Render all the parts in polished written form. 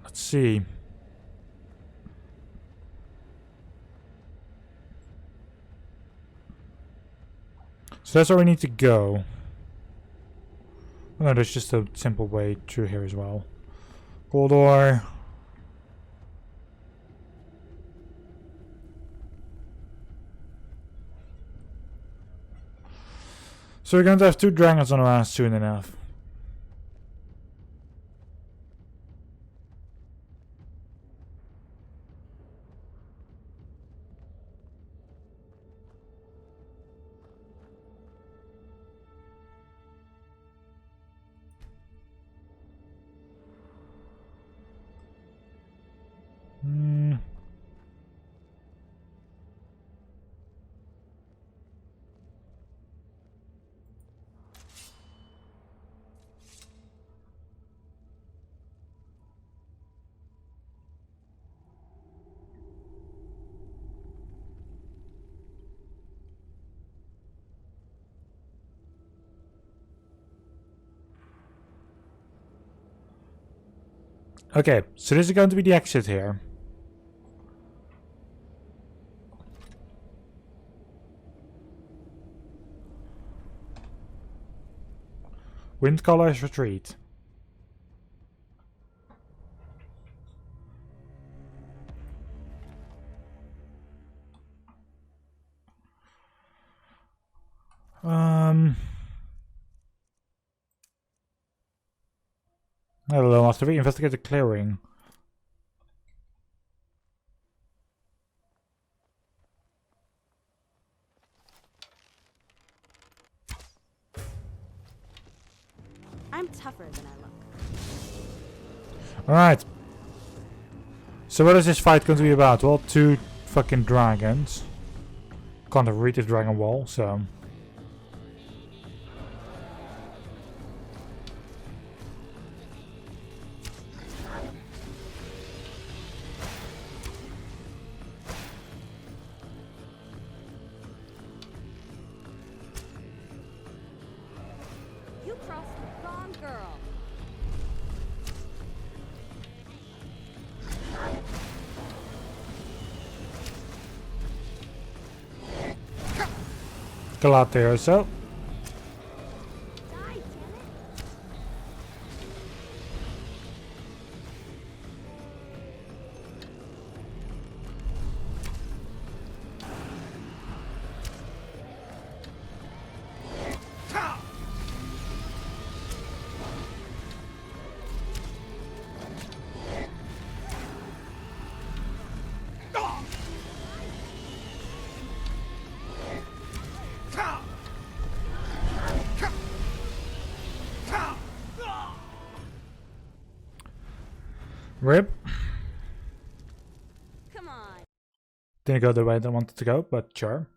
Let's see. So that's where we need to go. Oh, no, there's just a simple way through here as well. Gold ore. So we're going to have 2 dragons on our hands soon enough. Okay, so this is going to be the exit here. Windcaller's retreat. I don't know, after we investigate the clearing. I'm tougher than I look. Alright. So what is this fight going to be about? Well, 2 fucking dragons. Can't read this dragon wall, so... You crossed the wrong girl. Galate so. Die, damn it. Rip. Come on. Didn't go the way I wanted to go, but sure.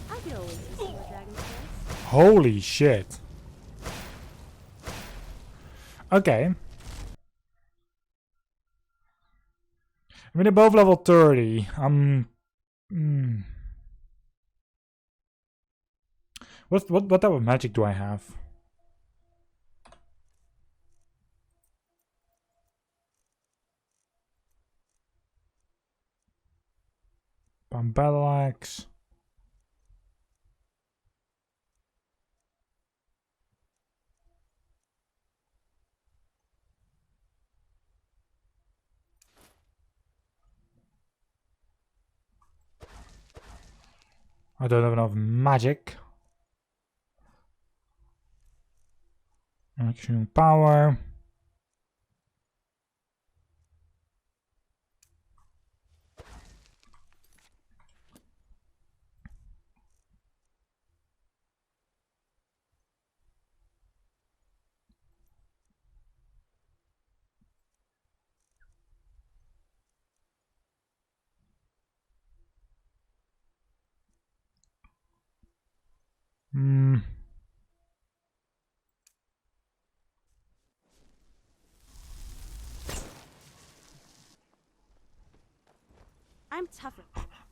I could always use some more dragon scales. Holy shit. Okay. I mean, above level 30. What type of magic do I have? Battle axe. I don't have enough magic. Action power. I'm tougher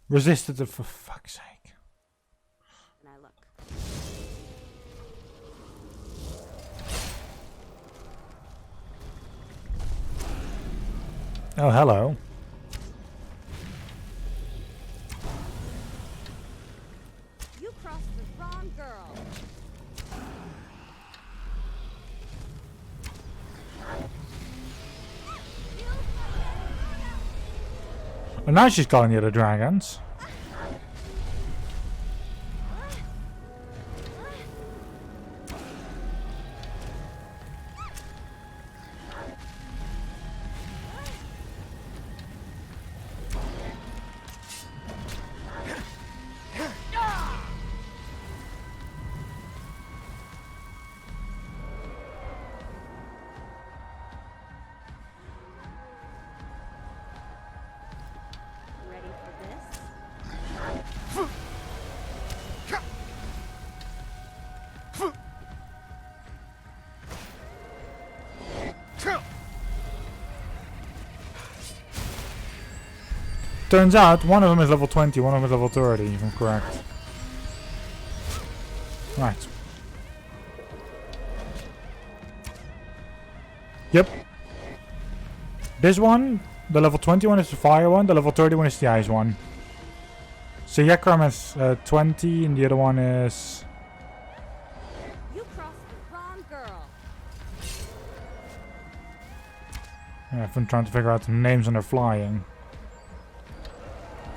Resisted it for fuck's sake. than I look. Oh, hello. You crossed the wrong girl. And now she's calling you the dragons. Ready for this? Turns out one of them is level 20, one of them is level 30, if I'm correct. Right. Yep. This one, the level 20 one is the fire one, the level 30 one is the ice one. So Yakram is 20 and the other one is... You crossed the wrong girl. Yeah, I've been trying to figure out the names when they're flying.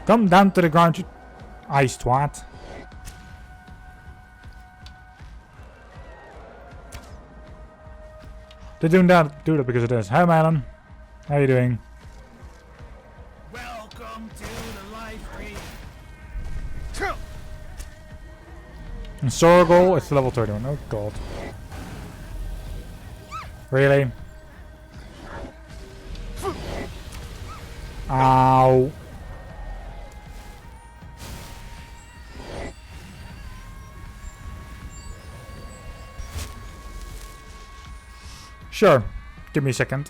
Come down to the ground, you ice twat. They're doing that, do that because of this. Hi, Malon. How you doing? Welcome to the live stream. And Sorgol, it's level 31. Oh god. Really? Ow. Sure. Give me a second.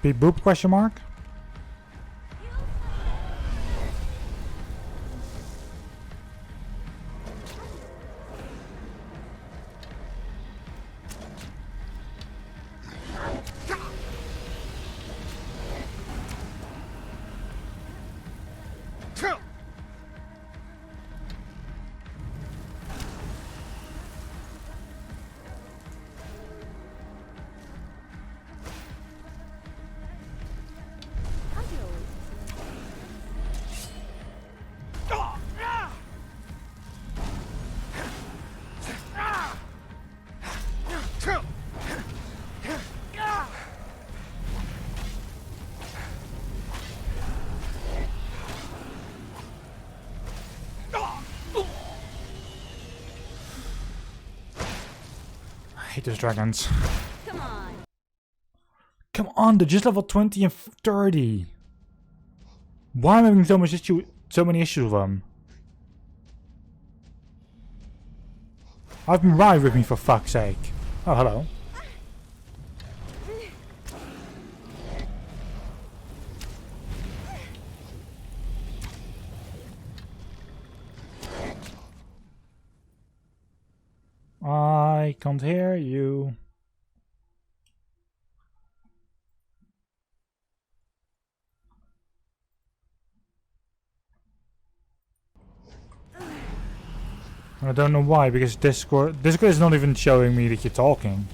Beep boop question mark? I could always I hate those dragons. Come on. Come on, they're just level 20 and 30. Why am I having so many issues with them? I've been right with me for fuck's sake. Oh, hello. I can't hear you. I don't know why, because Discord is not even showing me that you're talking.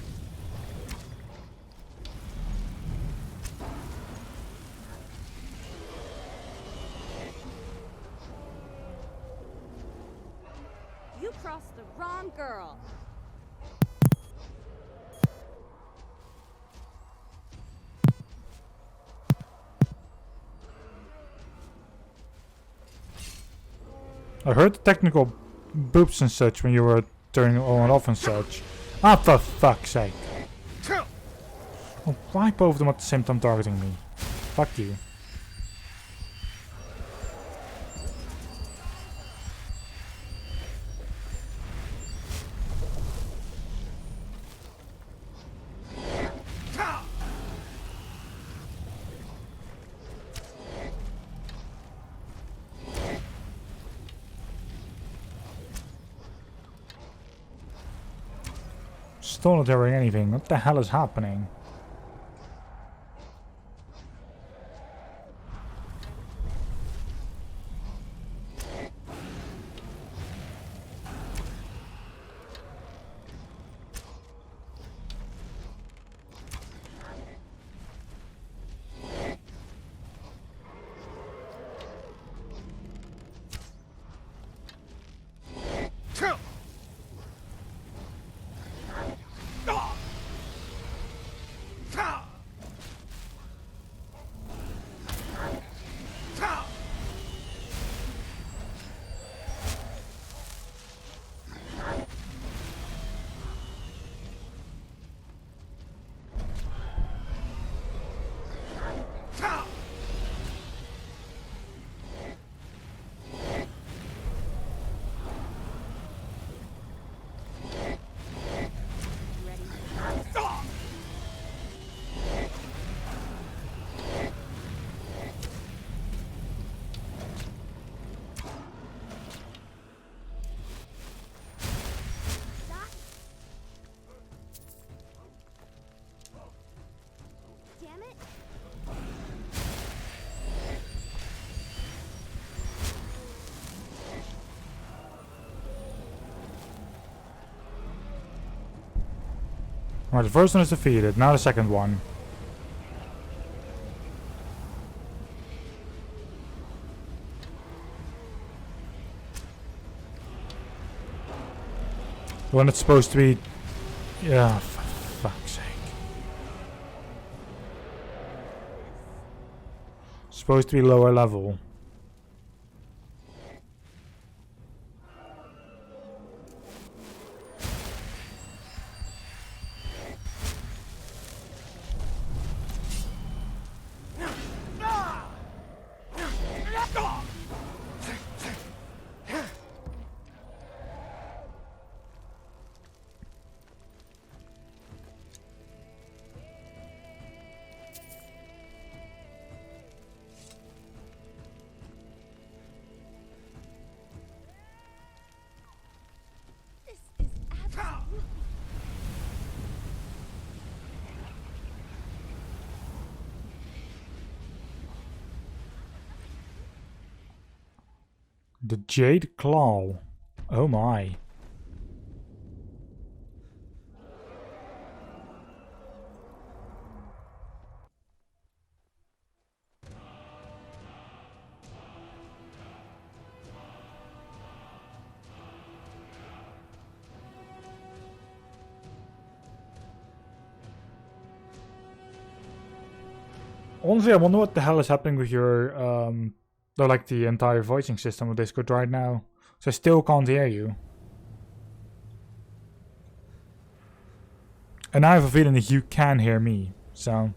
You crossed the wrong girl. I heard the technical boops and such when you were turning on and off and such. Ah, for fuck's sake. Oh, why both of them at the same time targeting me? Fuck you. still not hearing anything. What the hell is happening? Damn it. Alright, the first one is defeated. Now the second one. The one that's supposed to be... Yeah, for fuck's sake. Supposed to be lower level. This is absolutely... The Jade Claw. Oh my. Honestly, I wonder what the hell is happening with your, like the entire voicing system of Discord right now. So I still can't hear you. And I have a feeling that you can hear me, so...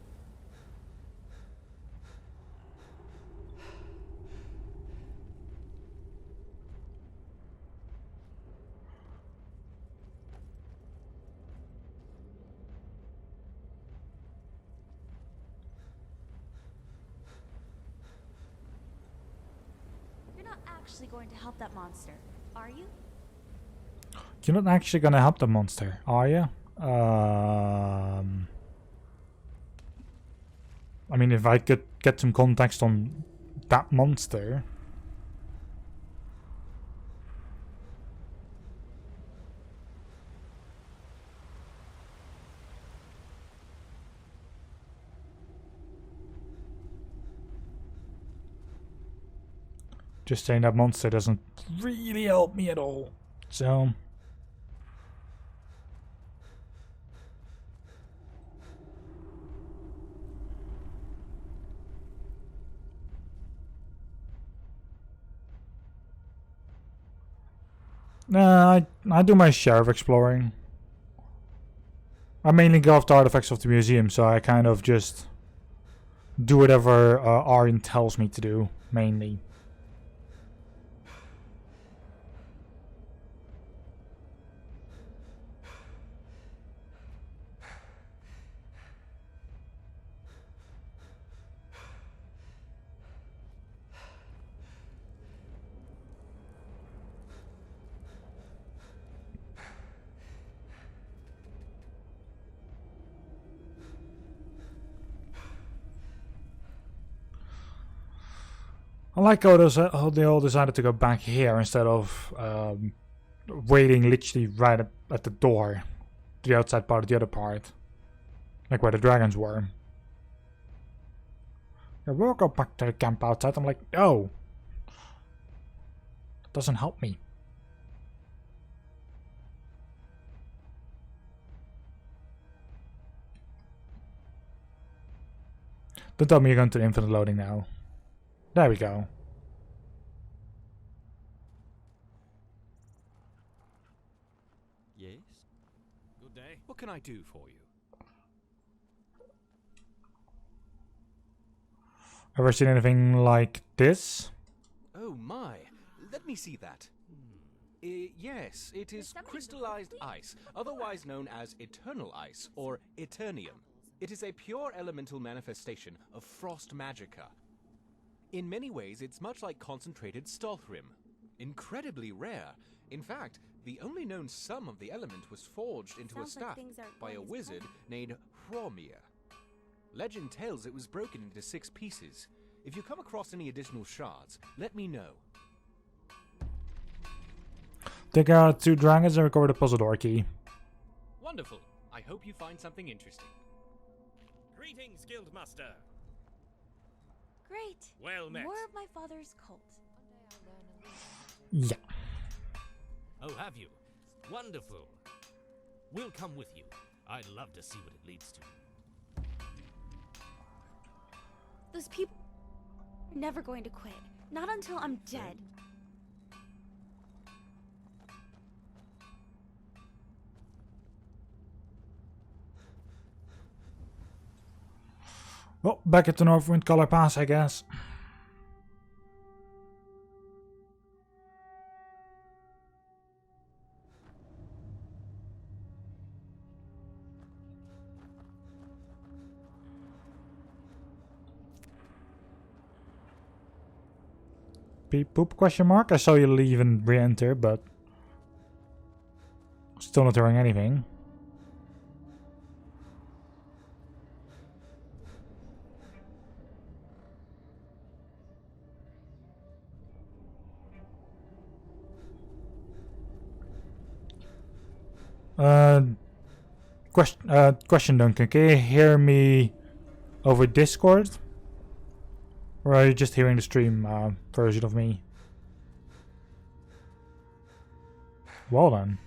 You're not actually going to help that monster, are you? You're not actually gonna help the monster, are you? I mean, if I could get some context on that monster... Just saying that monster doesn't really help me at all. So... Nah, I do my share of exploring. I mainly go after artifacts of the museum, so I kind of just do whatever Arjen tells me to do, mainly. I like how they all decided to go back here instead of waiting literally right at the door to the outside part of the other part. Like where the dragons were. Yeah, we'll go back to the camp outside. I'm like, no. That doesn't help me. Don't tell me you're going to the infinite loading now. There we go. Yes? Good day. What can I do for you? Ever seen anything like this? Oh my, let me see that. Yes, it is crystallized ice, otherwise known as eternal ice, or eternium. It is a pure elemental manifestation of frost magicka. In many ways, it's much like concentrated Stalthrim. Incredibly rare. In fact, the only known sum of the element was forged into a Sounds like staff things aren't by a going as wizard planned. named Hromir. Legend tells it was broken into 6 pieces. If you come across any additional shards, let me know. Take out 2 dragons and recover the puzzle door key. Wonderful. I hope you find something interesting. Greetings, Guildmaster. Great. Well met. More of my father's cult. Yeah. Oh, have you? Wonderful. We'll come with you. I'd love to see what it leads to. Those people are never going to quit. Not until I'm dead. Well, back at the North Windcaller Pass, I guess. Beep boop question mark? I saw you leave and re-enter, but still not hearing anything. Question, Duncan. Can you hear me over Discord? Or are you just hearing the stream version of me? Well then.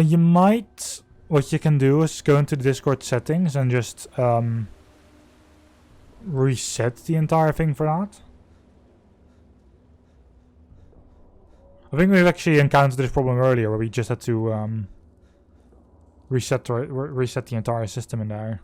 You might... What you can do is go into the Discord settings and just reset the entire thing for that. I think we've actually encountered this problem earlier where we just had to reset the entire system in there.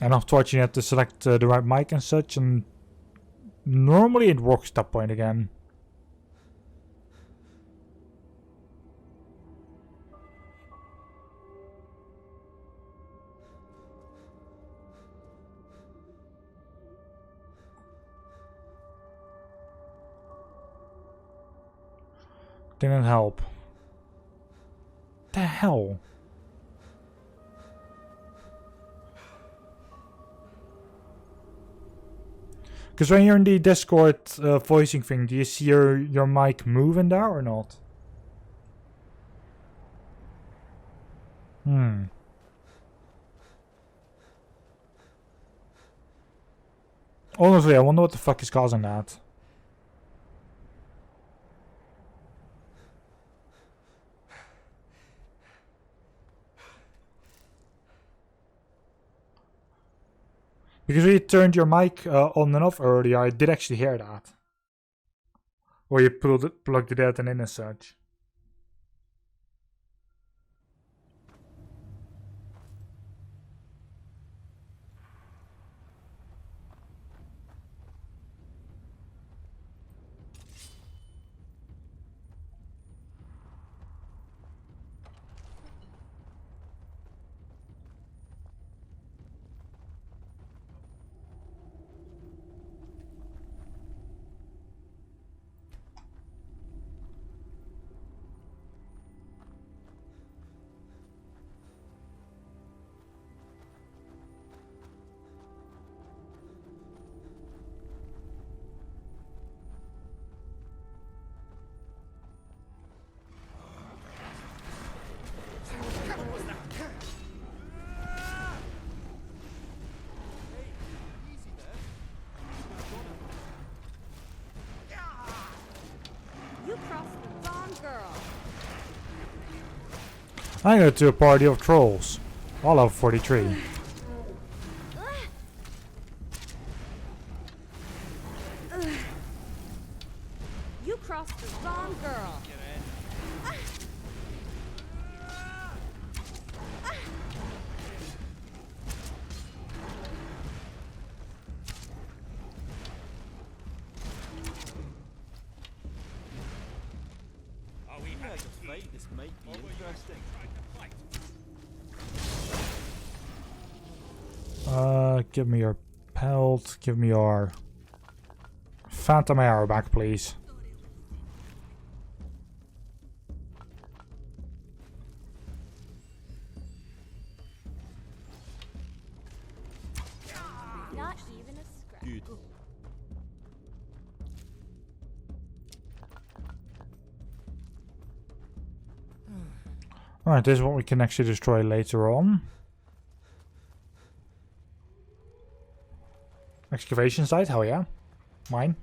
And afterwards you have to select the right mic and such, and normally it works at that point again. Didn't help. The hell? Because when you're in the Discord voicing thing, do you see your mic move in there or not? Honestly, I wonder what the fuck is causing that. Because when you turned your mic on and off earlier, I did actually hear that. Or you plugged it out and in as such. I go to a party of trolls. All of 43. You crossed the wrong girl. Are we having a fight? This might be interesting. Give me your pelt. Give me your phantom arrow back, please. Not even a scratch. Good. Alright, this is what we can actually destroy later on. Excavation site, hell yeah. Mine.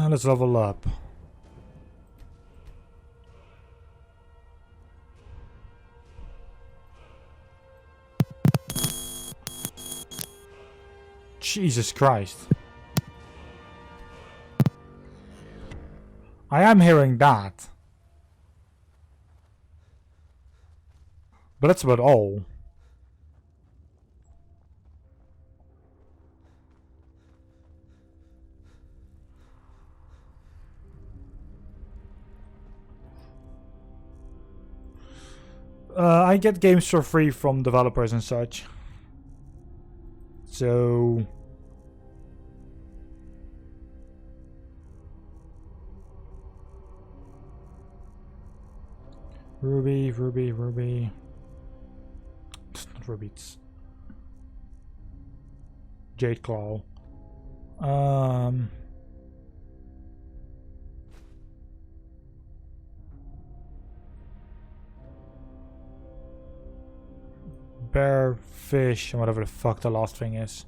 Let's level up. Jesus Christ. I am hearing that. But that's about all. I get games for free from developers and such. So... Ruby. It's not Ruby, it's... Jade Claw. Bear, fish, and whatever the fuck the last thing is.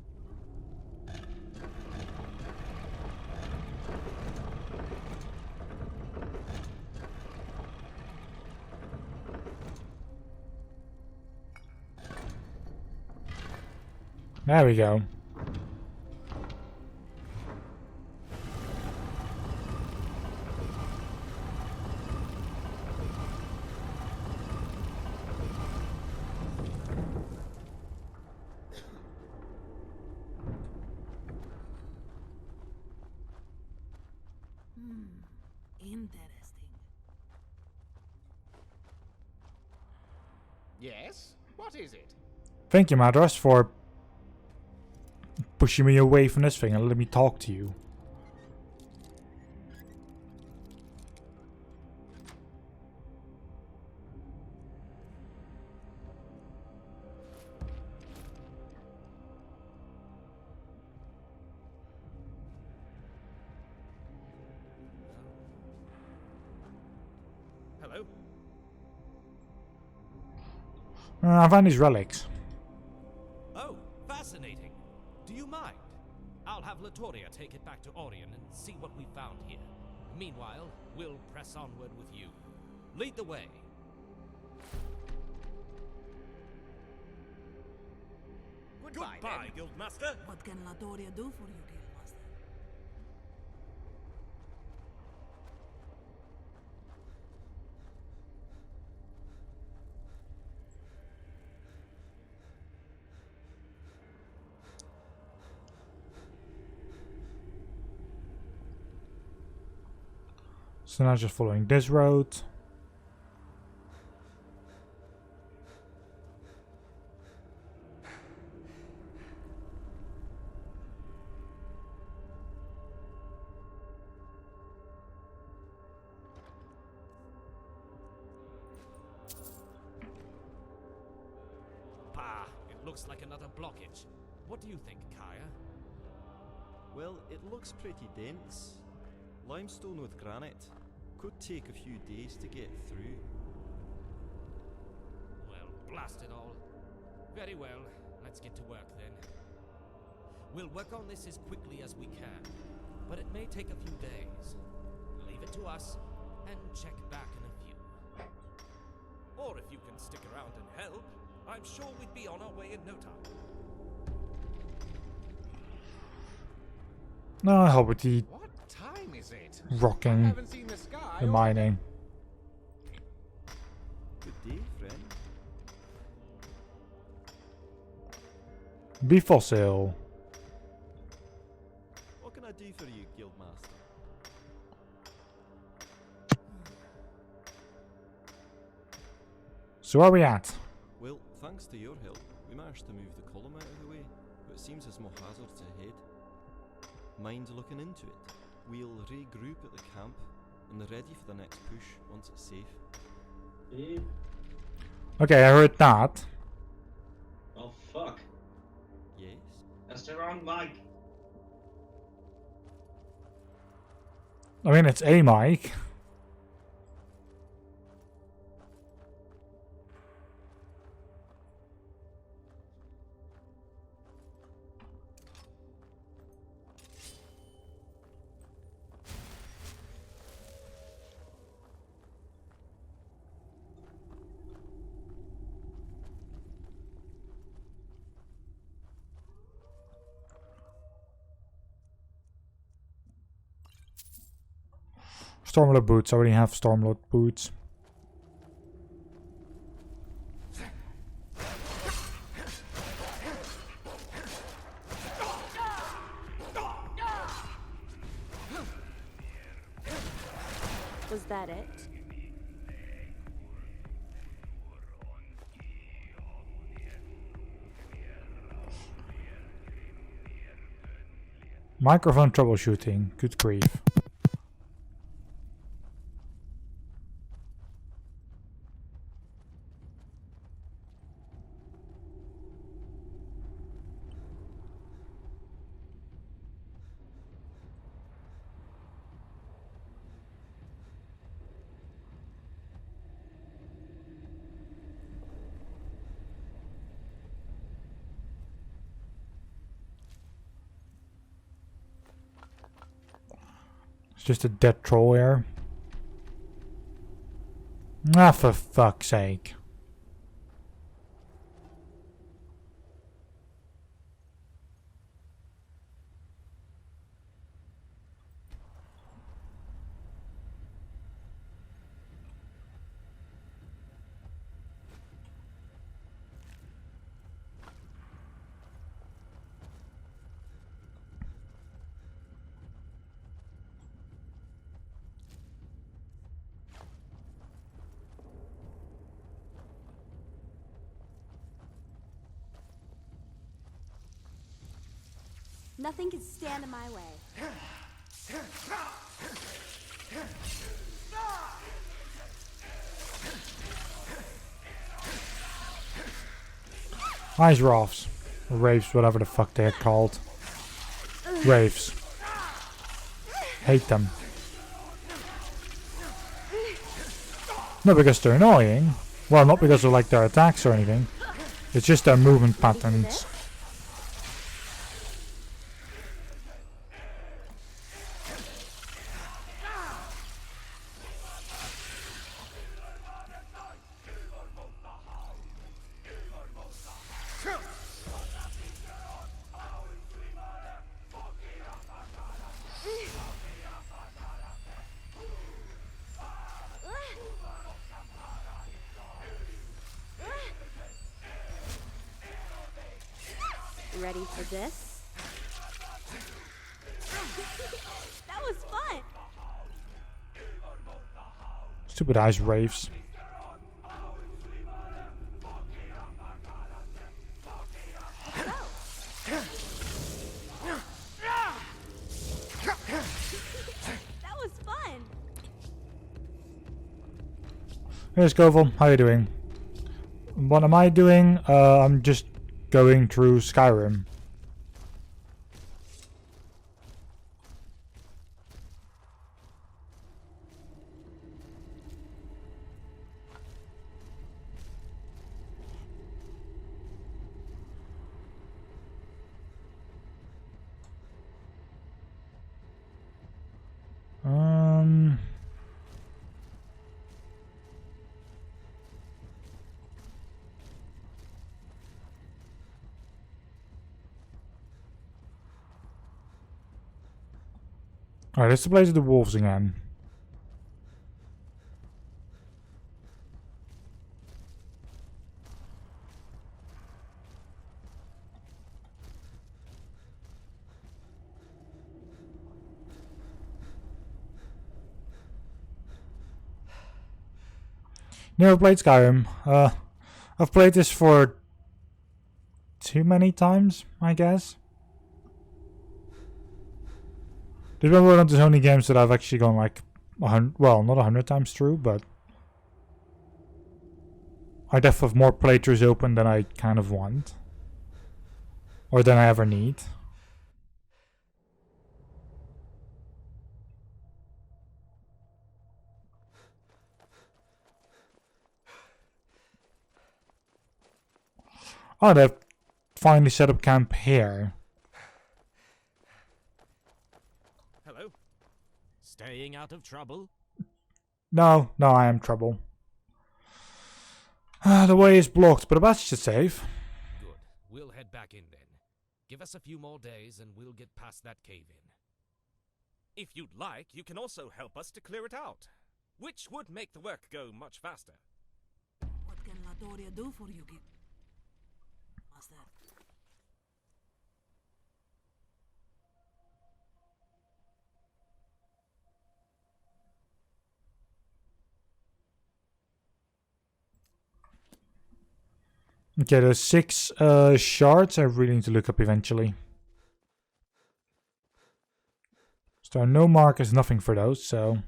There we go. Interesting. Yes? What is it? Thank you, Madras, for pushing me away from this thing and letting me talk to you. Hello? I found these relics. Oh, fascinating. Do you mind? I'll have Latoria take it back to Orion and see what we found here. Meanwhile, we'll press onward with you. Lead the way. Goodbye, Guildmaster. What can Latoria do for you, Guildmaster? So now just following this road. looks like another blockage. What do you think, Kaya? Well, it looks pretty dense. Limestone with granite. Could take a few days to get through. Well, blast it all. Very well, let's get to work then. We'll work on this as quickly as we can, but it may take a few days. Leave it to us, and check back in a few. Or if you can stick around and help, I'm sure we'd be on our way in no time. No, I help with the What time is it? I rocking, haven't seen the sky. the or- mining. Good day, friend. Be fossil. What can I do for you, Guildmaster? So where are we at? Well, thanks to your help, we managed to move the column out of the way, but it seems there's more hazards ahead. Mind looking into it? We'll regroup at the camp and they're ready for the next push once it's safe. Eh? Okay, I heard that. Oh fuck. Yes? That's the wrong mic. I mean, it's a mic. Stormlord boots. I already have Stormlord boots. Was that it? Microphone troubleshooting. Good grief. It's just a dead troll here. Ah, for fuck's sake. Nothing can stand in my way. Ice rafts. Or raves, whatever the fuck they're called. Raves. Hate them. Not because they're annoying. Well, not because of like their attacks or anything. It's just their movement patterns. Ready for this? That was fun! Stupid ice raves. That was fun! Hey Scoville, how you doing? What am I doing? I'm just going through Skyrim. Alright, this is the place of the wolves again. Never played Skyrim. I've played this for too many times, I guess. This is one of the only games that I've actually gone like 100, well, not 100 times through, but I definitely have more playthroughs open than I kind of want, or than I ever need. Oh, they've finally set up camp here. Hello? Staying out of trouble? No, I am trouble. The way is blocked, but that's just safe. Good. We'll head back in then. Give us a few more days and we'll get past that cave-in. If you'd like, you can also help us to clear it out, which would make the work go much faster. What can Latoria do for you, Master? Okay, there's 6 shards I really need to look up eventually. So there are no markers, nothing for those, so...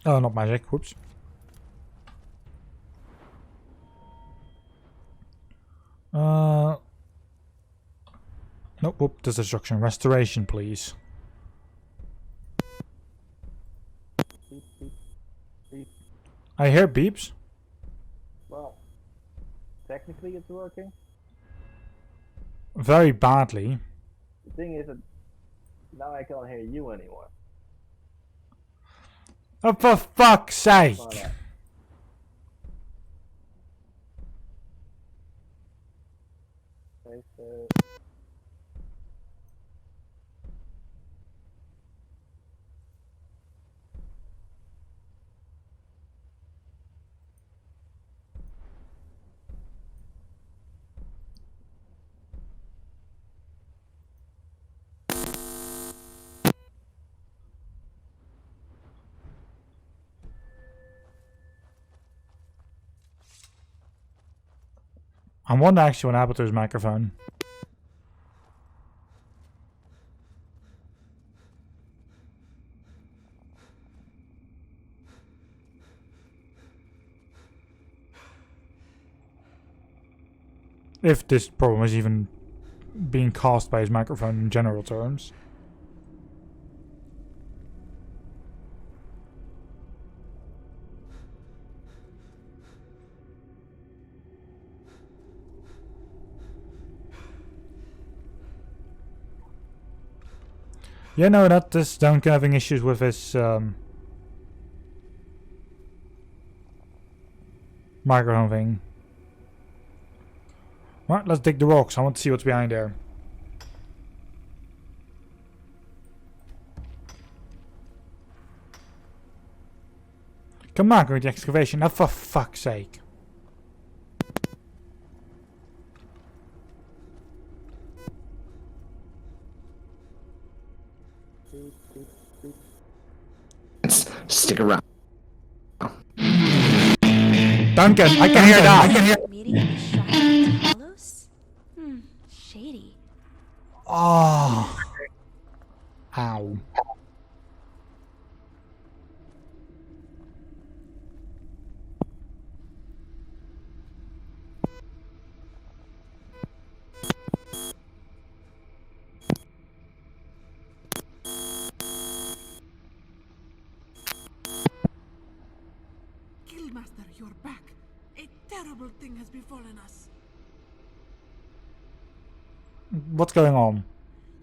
Oh, not magic, whoops. Nope, whoop, there's destruction. Restoration, please. I hear beeps. Well, technically it's working. Very badly. The thing is that now I can't hear you anymore. Oh, for fuck's sake! Voilà. I wonder actually what happened to his microphone. If this problem is even being caused by his microphone in general terms. Yeah, no, that is Duncan having issues with his microphone thing. Right, let's dig the rocks. I want to see what's behind there. Come on, go with the excavation. Now, for fuck's sake. Stick around. Duncan, I can hear that! Meeting at the Shrine of Talos? Shady. Oh. Ow. Guildmaster, you're back. A terrible thing has befallen us. What's going on?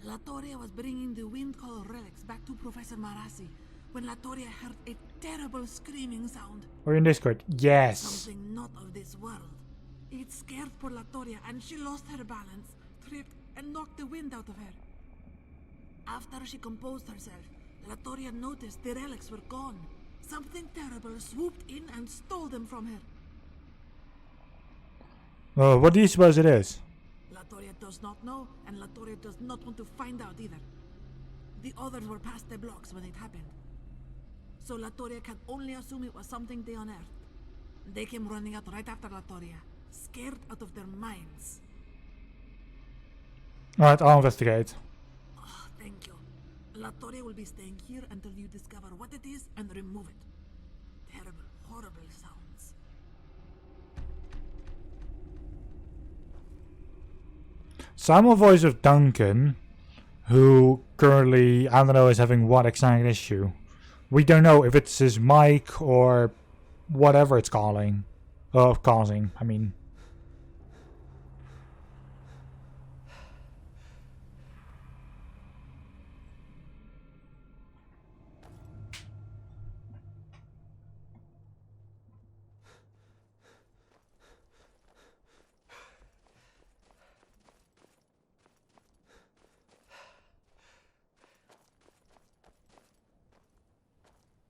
Latoria was bringing the Windcaller relics back to Professor Marasi when Latoria heard a terrible screaming sound. We're in Discord. Yes. Something not of this world. It scared poor Latoria and she lost her balance, tripped, and knocked the wind out of her. After she composed herself, Latoria noticed the relics were gone. Something terrible swooped in and stole them from her. What do you suppose it is? Latoria does not know, and Latoria does not want to find out either. The others were past the blocks when it happened. So Latoria can only assume it was something they unearthed. They came running out right after Latoria, scared out of their minds. Alright, I'll investigate. Oh, thank you. Latoria will be staying here until you discover what it is and remove it. Terrible, horrible sounds. So I'm a voice of Duncan, who currently, I don't know, is having what exact issue. We don't know if it's his mic or whatever it's causing, I mean.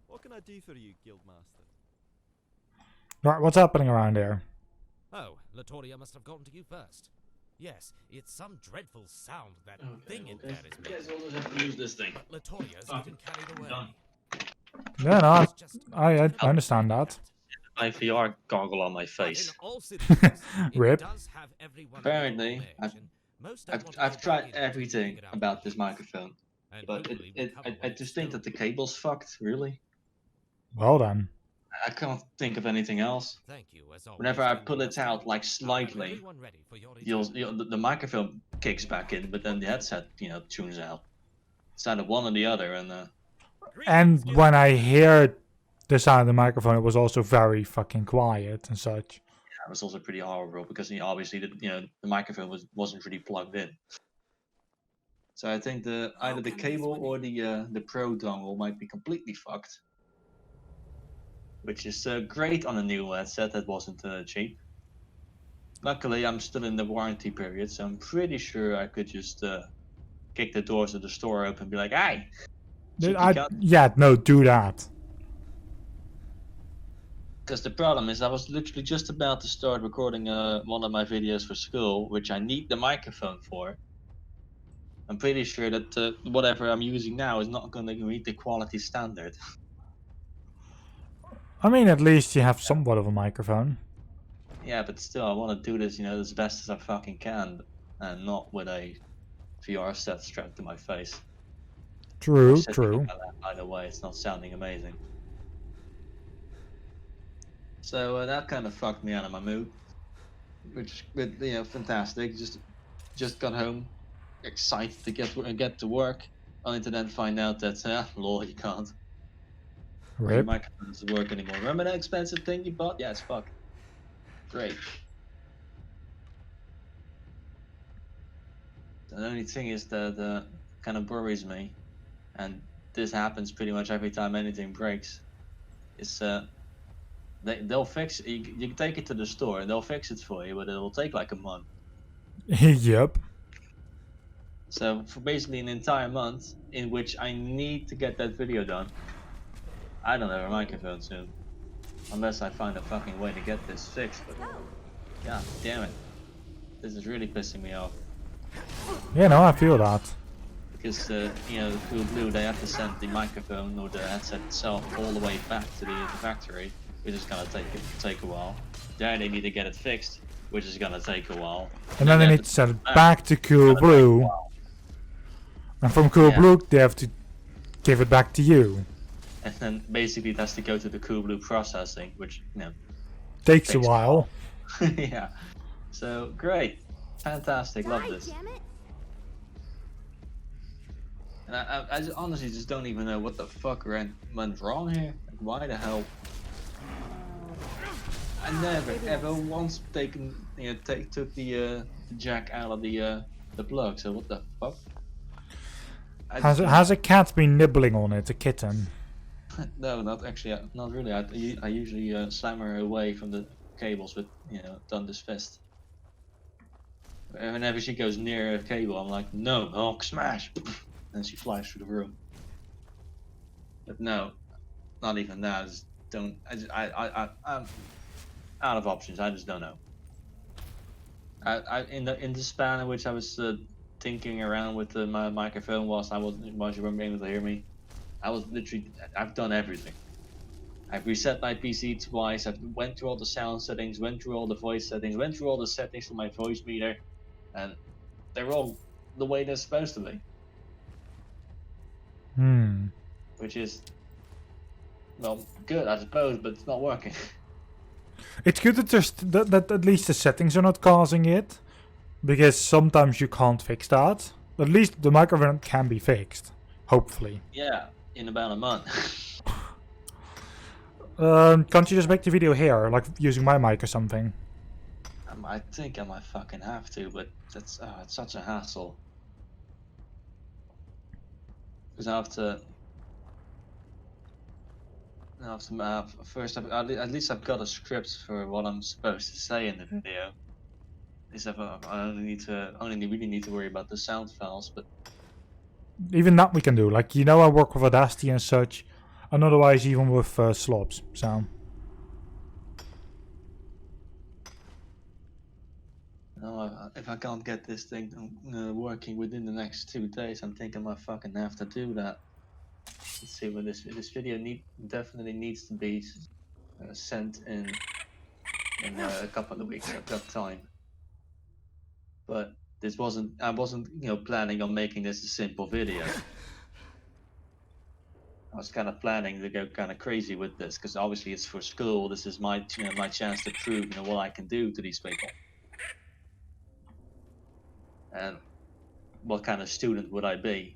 What can I do for you, Guildmaster? Right, what's happening around here? Oh, Latoria must have gotten to you first. Yes, it's some dreadful sound that thing in there is making. Guess we'll just have to use this thing. But Latoria's getting carried away. Done. Yeah, no, It's just- I understand that. My VR goggle on my But face. in all seriousness, it Rip. does have everyone Apparently, on edge, and most don't want to I've go back tried in until they everything figure out about what this it is. microphone, And but hopefully we'll cover I what just it's think still that the cable's fucked. Really, Well then. I can't think of anything else. Thank you, as always, Whenever I for pull your it out like I'll have slightly, everyone ready for your the microphone kicks back in, but then the headset, tunes out. It's either one or the other, and And when I hear the sound of the microphone, it was also very fucking quiet and such. yeah, it was also pretty horrible because obviously the microphone wasn't really plugged in. So I think either the cable or the Pro dongle might be completely fucked, which is great on a new headset that wasn't cheap. Luckily, I'm still in the warranty period, so I'm pretty sure I could just kick the doors of the store open and be like, "Hey, cheeky cunt." Yeah, no, do that. Because the problem is I was literally just about to start recording one of my videos for school, which I need the microphone for. I'm pretty sure that whatever I'm using now is not going to meet the quality standard. I mean, at least you have somewhat of a microphone. Yeah, but still, I want to do this, as best as I fucking can, and not with a VR set strapped to my face. True, Setting true. up my lap, by the way, it's not sounding amazing. So that kind of fucked me out of my mood, which, fantastic. Just got home, excited to get to work, only to then find out that, lol, you can't. Your Rip. microphone doesn't work anymore. Remember that expensive thing you bought? Yeah, it's fucked. Great. The only thing is that kind of worries me, and this happens pretty much every time anything breaks, is they'll fix you can take it to the store and they'll fix it for you, but it'll take like a month. Yep. So for basically an entire month in which I need to get that video done, I don't have a microphone soon. Unless I find a fucking way to get this fixed, but god damn it. This is really pissing me off. Yeah, no, I feel that. because you know, the Cool Blue, they have to send the microphone or the headset itself all the way back to the factory, which is gonna take a while. There they need to get it fixed, which is gonna take a while. And then they need to send it back to Cool Blue. And from Cool Yeah. Blue, they have to give it back to you. And then basically it has to go to the Cool Blue processing, which, you know, Takes a while. yeah. So great, fantastic, love Die, this. damn it. And I just honestly just don't even know what the fuck went wrong here. Like, why the hell? I never ever once taken, you know, took the jack out of the plug. So what the fuck? Has a cat been nibbling on it, a kitten? No, not actually. Not really. I usually slam her away from the cables with, you know, Thunder's fist. Whenever she goes near a cable, I'm like, no, Hulk smash, and she flies through the room. But no, not even that. I just don't. I'm out of options. I just don't know. In the span in which I was tinkering around with my microphone whilst you weren't able to hear me, I was literally, I've done everything. I've reset my PC twice. I went through all the sound settings, went through all the voice settings, went through all the settings for my voice meter, and they're all the way they're supposed to be. Which is, well, good I suppose, but it's not working. It's good that there's that at least the settings are not causing it, because sometimes you can't fix that. At least the microphone can be fixed, hopefully. Yeah, in about a month. Can't you just make the video here, like using my mic or something? I think I might fucking have to, but that's it's such a hassle. Because I have to. First, at least I've got a script for what I'm supposed to say in the video. At least I only really need to worry about the sound files, but Even that we can do. Like, you know, I work with Audacity and such, and otherwise even with slobs. So. no, if I can't get this thing working within the next 2 days, I'm thinking I might fucking have to do that. Let's see, but this video definitely needs to be sent in a couple of weeks. I've got time. But I wasn't, you know, planning on making this a simple video. I was kind of planning to go kind of crazy with this because obviously it's for school. This is my chance to prove, you know, what I can do to these people. And what kind of student would I be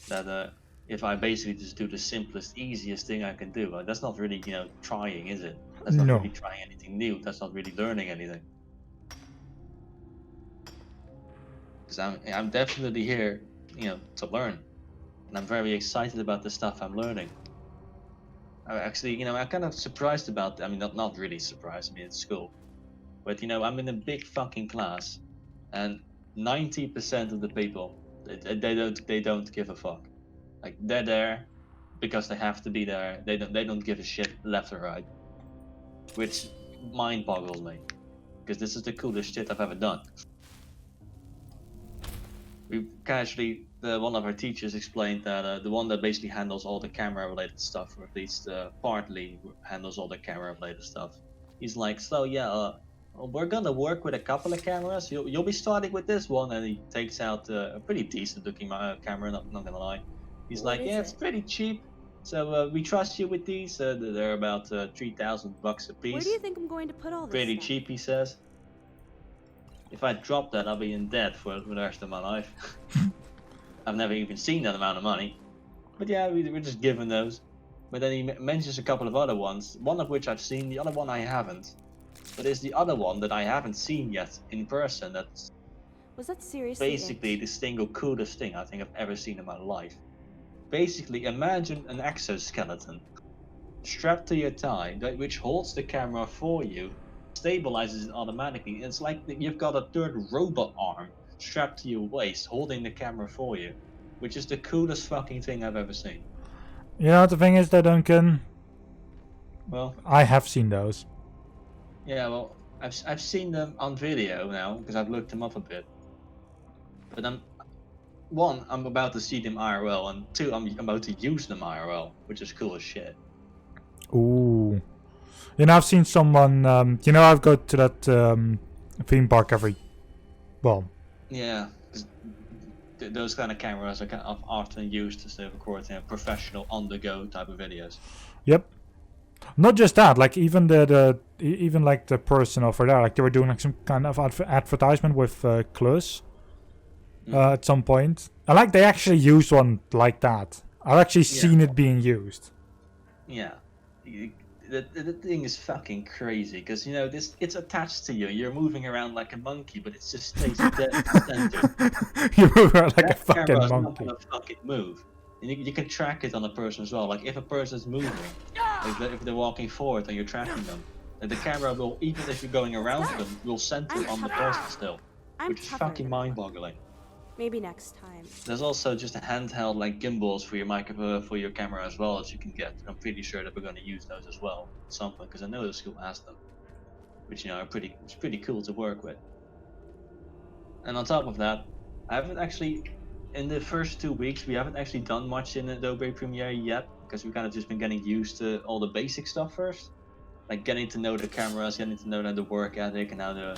that if I basically just do the simplest, easiest thing I can do? That's not really, you know, trying, is it? That's not really trying anything new. That's not really learning anything. Because I'm definitely here, you know, to learn, and I'm very excited about the stuff I'm learning. Actually, you know, I'm kind of surprised about that. I mean, not really surprised. I mean, it's school, but you know, I'm in a big fucking class, and 90% of the people they don't give a fuck. Like, they're there because they have to be there. They don't give a shit left or right, which mind boggles me, because this is the coolest shit I've ever done. We casually, one of our teachers explained that the one that basically handles all the camera related stuff, or at least partly handles all the camera related stuff, he's like, so yeah, we're gonna work with a couple of cameras. You'll be starting with this one, and he takes out a pretty decent looking camera, not gonna lie. He's like, yeah, it's pretty cheap, so we trust you with these. They're about $3,000 a piece. Where do you think I'm going to put all this Pretty stuff? cheap, he says. If I drop that, I'll be in debt for the rest of my life. I've never even seen that amount of money. But yeah, we're just given those. But then he mentions a couple of other ones, one of which I've seen, the other one I haven't. But it's the other one that I haven't seen yet in person that's Was that seriously basically it? the single coolest thing I think I've ever seen in my life. Basically, imagine an exoskeleton strapped to your thigh, which holds the camera for you, stabilizes it automatically. It's like you've got a third robot arm strapped to your waist, holding the camera for you, which is the coolest fucking thing I've ever seen. You know what the thing is, though, Duncan? Well, I have seen those. yeah, well, I've seen them on video now because I've looked them up a bit. But one, I'm about to see them IRL, and two, I'm about to use them IRL, which is cool as shit. Ooh. You know, I've seen someone, you know, I've go to that theme park well, Yeah, 'cause those kind of cameras are kind of often used to record professional on-the-go type of videos. yep. Not just that, like even even like the person over there, like they were doing like some kind of advertisement with Klus at some point. I like they actually used one like that. I've actually seen it being used. Yeah, the thing is fucking crazy because you know it's attached to you. You're moving around like a monkey, but it just stays dead center. You move around like a That fucking camera is not monkey. gonna fucking move. And you can track it on a person as well. Like if a person's moving, if they're walking forward and you're tracking them, the camera will, even if you're going around them, will center on the person still, which is fucking mind-boggling. Maybe next time. There's also just a handheld like gimbals for your for your camera as well that you can get. I'm pretty sure that we're going to use those as well at some point because I know the school has them, which you know it's pretty cool to work with. And on top of that, I haven't actually, in the first 2 weeks, we haven't actually done much in Adobe Premiere yet because we've kind of just been getting used to all the basic stuff first, like getting to know the cameras, getting to know the work ethic and how to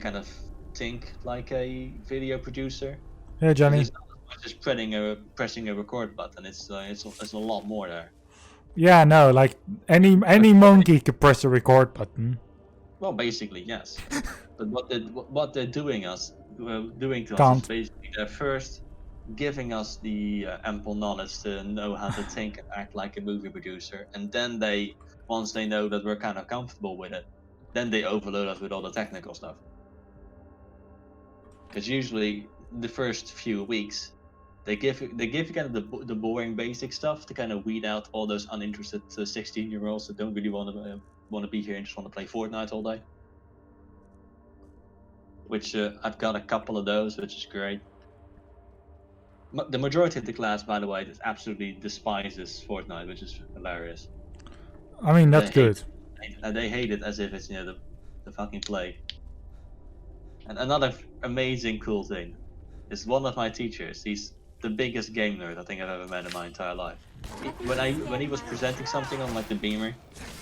kind of think like a video producer. Yeah, Johnny. It's not just pressing a record button. It's a lot more there. Yeah, no, like any monkey could press a record button. Well, basically yes, but what they're doing to us Can't. is basically they're first giving us the ample knowledge to know how to think and act like a movie producer, and then once they know that we're kind of comfortable with it, then they overload us with all the technical stuff. Because usually the first few weeks, they give you kind of the boring basic stuff to kind of weed out all those uninterested 16-year-olds that don't really want to be here and just want to play Fortnite all day. Which I've got a couple of those, which is great. The majority of the class, by the way, just absolutely despises Fortnite, which is hilarious. I mean, that's good. They hate it as if it's the fucking play. And another amazing cool thing is one of my teachers. He's the biggest game nerd I think I've ever met in my entire life. When he was presenting something on like the beamer,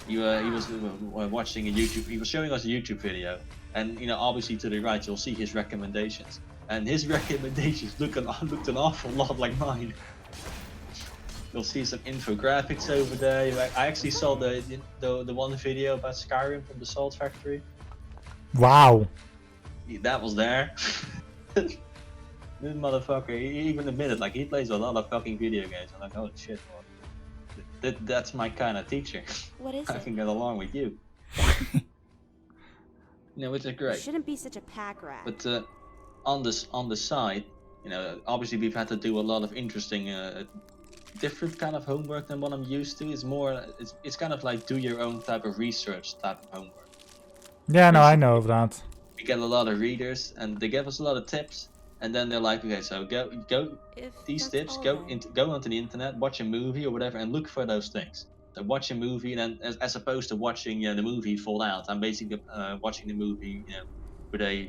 he was watching a YouTube. He was showing us a YouTube video, and obviously to the right you'll see his recommendations, and his recommendations looked an awful lot like mine. You'll see some infographics over there. I actually saw the one video about Skyrim from the Salt Factory. Wow. That was there. This motherfucker, he even admitted, like, he plays a lot of fucking video games. I'm like, oh shit, well, that's my kind of teacher. What is I it? can get along with you. Which is You great. shouldn't be such a pack rat. But on the side, obviously we've had to do a lot of interesting, different kind of homework than what I'm used to. It's kind of like do your own type of research type of homework. Yeah, no, I know of that. We get a lot of readers, and they give us a lot of tips. And then they're like, okay, so go these tips, go onto the internet, watch a movie or whatever, and look for those things. So watch a movie, and then as opposed to watching the movie Fallout, I'm basically watching the movie through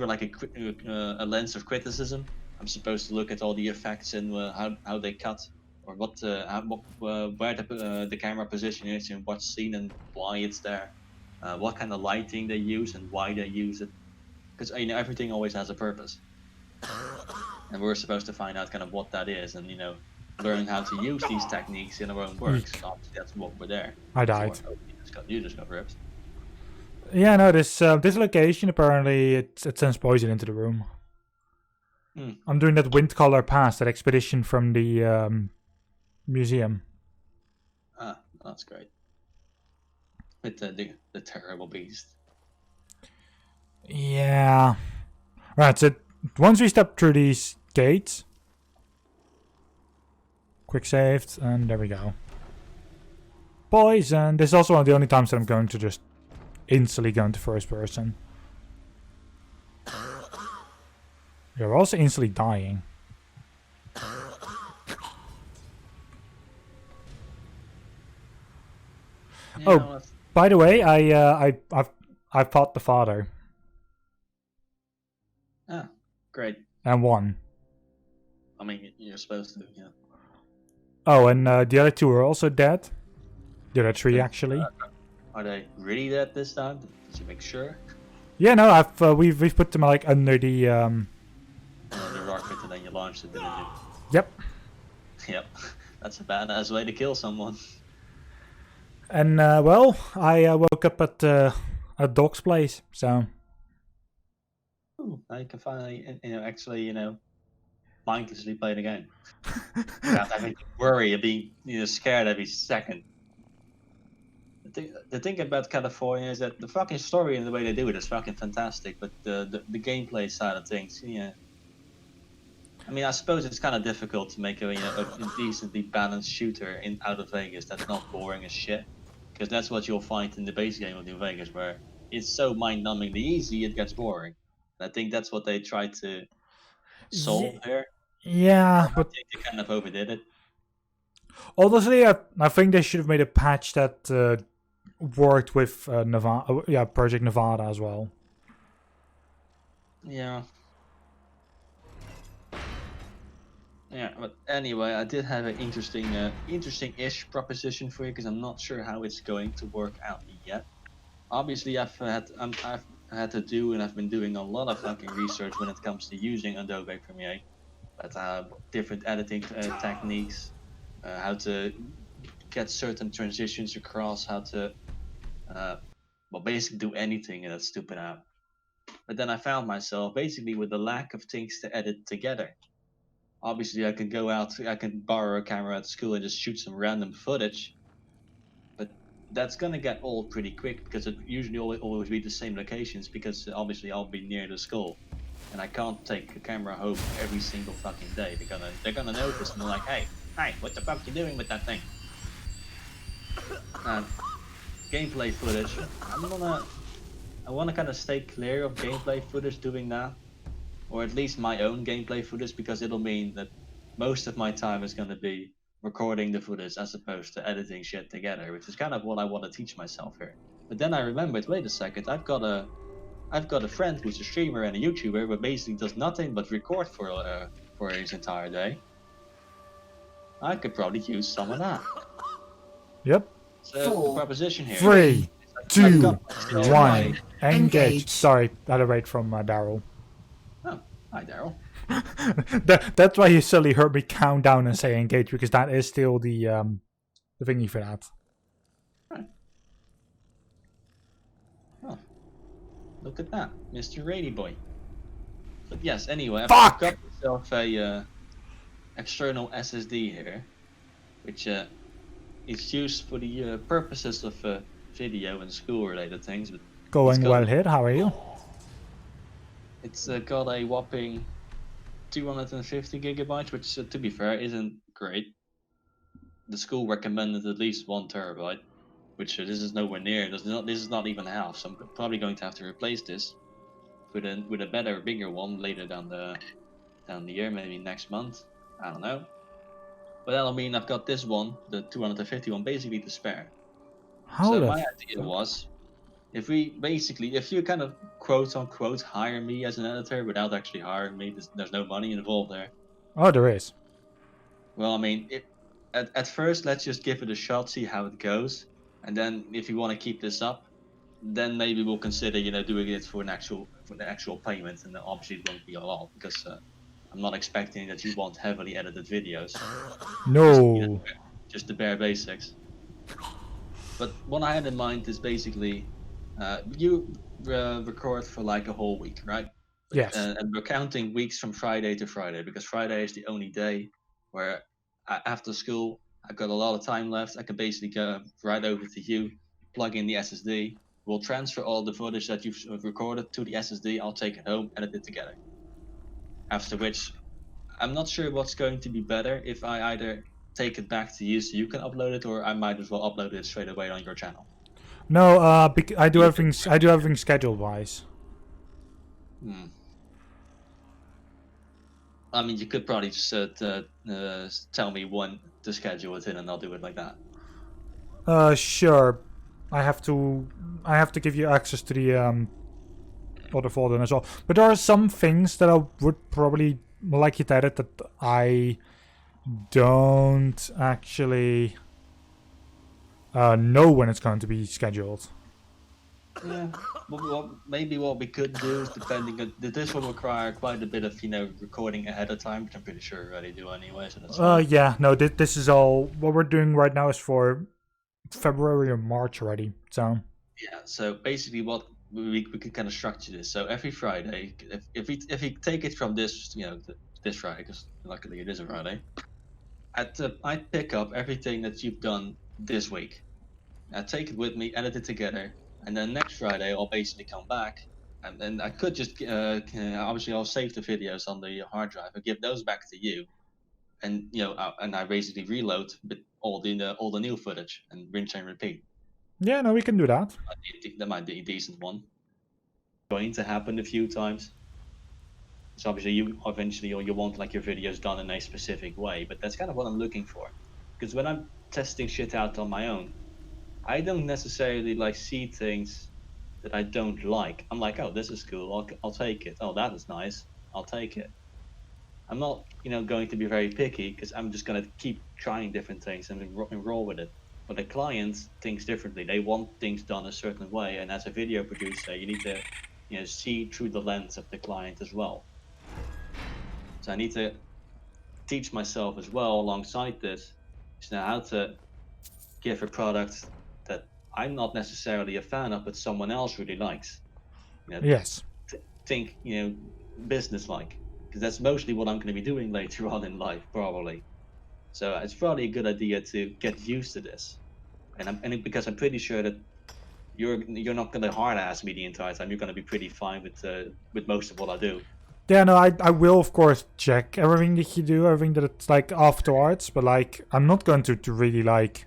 like a lens of criticism. I'm supposed to look at all the effects and how they cut, or where the camera position is in what scene and why it's there, what kind of lighting they use and why they use it. Because everything always has a purpose, and we're supposed to find out kind of what that is, and learn how to use these techniques in our own works. Obviously, that's what we're there. I died. So, you just got ripped. Yeah, no, this location apparently it sends poison into the room. I'm doing that Windcaller pass, that expedition from the museum. Ah, that's great. With the terrible beast. Yeah. Right, so once we step through these gates, quick saved, and there we go. Poison. This is also one of the only times that I'm going to just instantly go into first person. You're also instantly dying. Oh, by the way, I fought the father. Ah, Great. And 1. I mean, you're supposed to, yeah. Oh, and the other 2 are also dead. The other 3 actually. Are they really dead this time? Did you make sure? Yeah, no, we've put them like under the The rocket, and then you launched it, didn't you? Yep. Yep. That's a badass way to kill someone. And well, I woke up at Doc's place, so. Ooh, now you can finally, actually, mindlessly play the game. Without having to worry of being, scared every second. The thing about California is that the fucking story and the way they do it is fucking fantastic, but the gameplay side of things, yeah. I mean, I suppose it's kind of difficult to make a decently balanced shooter out of Vegas that's not boring as shit, because that's what you'll find in the base game of New Vegas, where it's so mind-numbingly easy it gets boring. And I think that's what they tried to solve here. Yeah, but I think they kind of overdid it. Honestly, I think they should have made a patch that worked with Nevada, Project Nevada as well. Yeah. Yeah, but anyway, I did have an interesting-ish proposition for you, because I'm not sure how it's going to work out yet. Obviously, I've had to do, and I've been doing a lot of fucking research when it comes to using Adobe Premiere. But different editing techniques, how to get certain transitions across, how to, basically do anything in that stupid app. But then I found myself basically with the lack of things to edit together. Obviously, I can go out, I can borrow a camera at school and just shoot some random footage. But that's gonna get old pretty quick, because it usually always be the same locations, because obviously I'll be near the school. And I can't take a camera home every single fucking day. They're gonna notice, and they're like, hey, what the fuck you doing with that thing? Gameplay footage. I wanna kind of stay clear of gameplay footage doing that. Or at least my own gameplay footage, because it'll mean that most of my time is gonna be recording the footage as opposed to editing shit together, which is kind of what I want to teach myself here. But then I remembered, wait a second, I've got a friend who's a streamer and a YouTuber, but basically does nothing but record for his entire day. I could probably use some of that. Yep. So the proposition here. 3, 2, I've 1, engage. Sorry, I had a raid from Daryl. Oh, hi Daryl. That's why you suddenly heard me count down and say engage, because that is still the thingy for that. Right. Oh, look at that, Mr. Rady Boy. But yes, anyway, I've got myself a external SSD here, which is used for the purposes of video and school-related things. But Going well here. How are you? It's got a whopping 250 gigabytes, which, to be fair, isn't great. The school recommended at least 1 terabyte, which this is nowhere near. This is not even half. So I'm probably going to have to replace this with a better, bigger one later down the year, maybe next month. I don't know. But that'll mean I've got this one, the 250 one, basically to spare. So my idea was, if you kind of quote unquote hire me as an editor without actually hiring me, there's no money involved there. Oh, there is. Well, I mean, at first, let's just give it a shot, see how it goes, and then if you want to keep this up, then maybe we'll consider, doing it for the actual payment, and obviously it won't be a lot, because I'm not expecting that you want heavily edited videos. No. Just the bare basics. But what I had in mind is basically, you record for like a whole week, right? Yes. And we're counting weeks from Friday to Friday, because Friday is the only day where after school I've got a lot of time left. I can basically go right over to you, plug in the SSD. We'll transfer all the footage that you've recorded to the SSD. I'll take it home, edit it together. After which, I'm not sure what's going to be better, if I either take it back to you so you can upload it, or I might as well upload it straight away on your channel. No, I do everything schedule wise. I mean, you could probably just tell me when to schedule it in, and I'll do it like that. Sure. I have to give you access to the other folder as well. But there are some things that I would probably like you to edit that I don't actually know when it's going to be scheduled. Yeah, maybe what we could do is, depending on, this will require quite a bit of, recording ahead of time, which I'm pretty sure we already do anyway, so that's fine. Yeah, no, this is all, what we're doing right now is for February or March already, so. Yeah, so basically what we could kind of structure this. So every Friday, if we take it from this, this Friday, because luckily it is a Friday, I'd pick up everything that you've done this week. I'd take it with me, edit it together, and then next Friday I'll basically come back, and then I could just obviously I'll save the videos on the hard drive and give those back to you, and and I basically reload with all the new footage and rinse and repeat. Yeah, no, we can do that. That might be a decent one. Going to happen a few times. So obviously you eventually you want like your videos done in a specific way, but that's kind of what I'm looking for. Because when I'm testing shit out on my own, I don't necessarily like see things that I don't like. I'm like, oh, this is cool, I'll take it. Oh, that is nice, I'll take it. I'm not, going to be very picky, because I'm just going to keep trying different things and roll with it. But the client thinks differently. They want things done a certain way, and as a video producer, you need to, see through the lens of the client as well. So I need to teach myself as well alongside this, how to give a product that I'm not necessarily a fan of, but someone else really likes. Yes. Think, business-like, because that's mostly what I'm going to be doing later on in life, probably. So it's probably a good idea to get used to this, and because I'm pretty sure that you're not going to hard-ass me the entire time. You're going to be pretty fine with most of what I do. Yeah, no, I will of course check everything that you do, everything that it's like afterwards, but like I'm not going to really like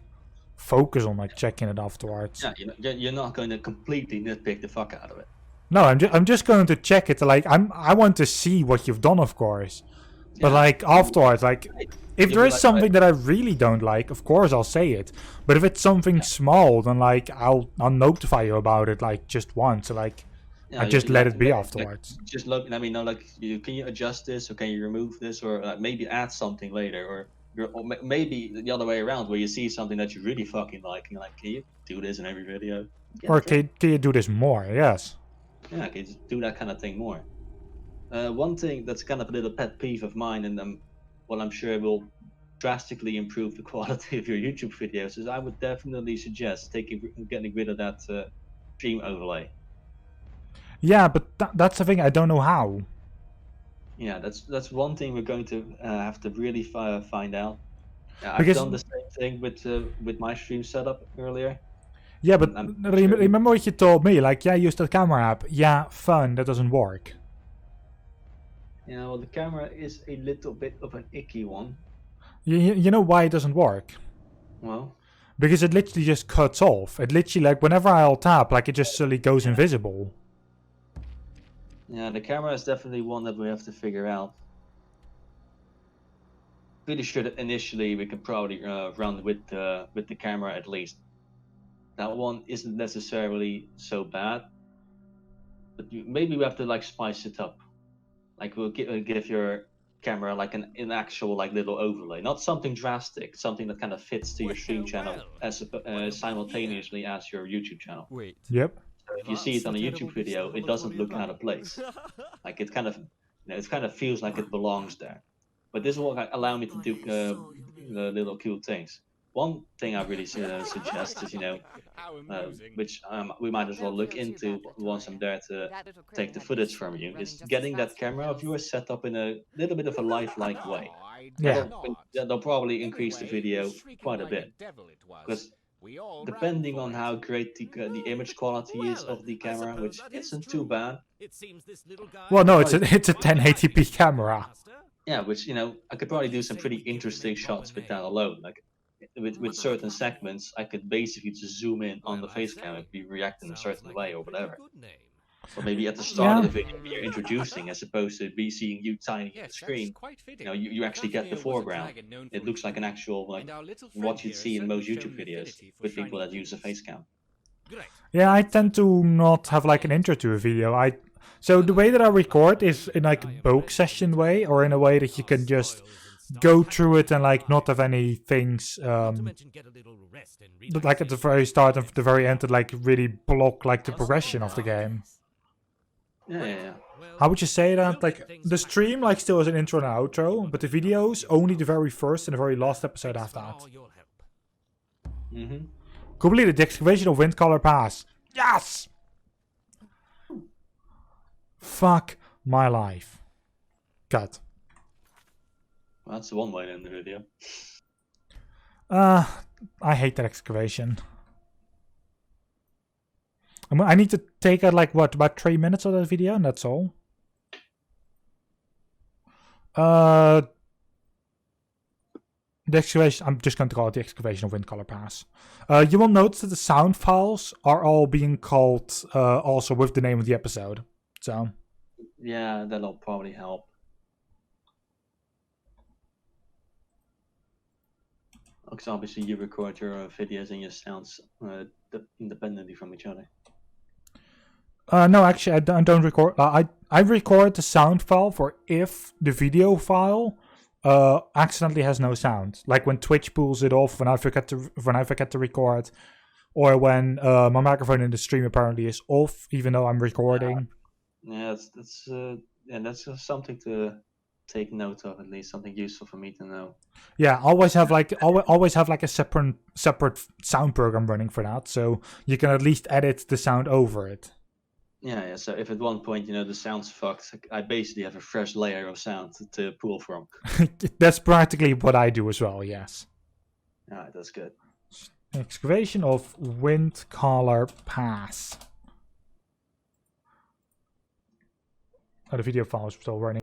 focus on like checking it afterwards. Yeah, you're not going to completely nitpick the fuck out of it. No, I'm just going to check it. Like I want to see what you've done, of course, but like afterwards, like if there is something that I really don't like, of course I'll say it. But if it's something small, then like I'll notify you about it like just once, like. I just let it be afterwards. Just let me know, like, can you adjust this, or can you remove this, or maybe add something later, or maybe the other way around, where you see something that you really fucking like, and you're like, can you do this in every video? Yeah, or can you do this more? Yes. Yeah, can you do that kind of thing more? One thing that's kind of a little pet peeve of mine, and what I'm sure will drastically improve the quality of your YouTube videos, is I would definitely suggest getting rid of that stream overlay. Yeah, but that's the thing, I don't know how. Yeah, that's one thing we're going to have to really find out. I've done the same thing with my stream setup earlier. Yeah, but remember what you told me, like, yeah, use the camera app. Yeah, fun, that doesn't work. Yeah, well, the camera is a little bit of an icky one. You know why it doesn't work? Well? Because it literally just cuts off. It literally, like, whenever I'll tap, like, it just suddenly goes invisible. Yeah, the camera is definitely one that we have to figure out. Pretty sure that initially we can probably run with the camera at least. That one isn't necessarily so bad, but maybe we have to like spice it up. Like we'll give your camera like an actual like little overlay, not something drastic, something that kind of fits to your stream channel as simultaneously as your YouTube channel. Wait. Yep. If you see it on a YouTube video, it doesn't look out of place. Like it kind of, it kind of feels like it belongs there. But this will allow me to do little cool things. One thing I really suggest is, which we might as well look into once I'm there to take the footage from you, is getting that camera of yours set up in a little bit of a lifelike way. Yeah. That'll probably increase the video quite a bit. Because depending on how great the image quality is of the camera, which isn't too bad. Well, no, it's a 1080p camera. Yeah, which I could probably do some pretty interesting shots with that alone. Like with certain segments, I could basically just zoom in on the face cam and be reacting a certain way or whatever. Or maybe at the start of the video you're introducing, as opposed to be seeing you tiny on the screen. You actually get the foreground. It looks like an actual like what you'd see in most YouTube videos with people that use a face cam. Yeah, I tend to not have like an intro to a video. So the way that I record is in like a bulk session way, or in a way that you can just go through it and like not have any things that, like at the very start and the very end that like really block like the progression of the game. Yeah. How would you say that? Like the stream like still has an intro and outro, but the videos only the very first and the very last episode have that. Completed the excavation of Windcaller Pass. Yes! Fuck my life. Cut. Well, that's the one way to end the video. I hate that excavation. I need to take out like what, about 3 minutes of that video, and that's all. The excavation, I'm just going to call it the excavation of Windcaller Pass. You will notice that the sound files are all being called also with the name of the episode. So yeah, that'll probably help. Because obviously you record your videos and your sounds independently from each other. No, actually, I don't record. I record the sound file for if the video file accidentally has no sound. Like when Twitch pulls it off, when I forget to record, or when my microphone in the stream apparently is off, even though I'm recording. Yeah, that's something to take note of, at least something useful for me to know. Yeah, always have like a separate sound program running for that, so you can at least edit the sound over it. Yeah. So if at one point the sound's fucked, I basically have a fresh layer of sound to pull from. That's practically what I do as well. Yes. Alright, that's good. Excavation of Windcaller Pass. Oh, the video file is still running.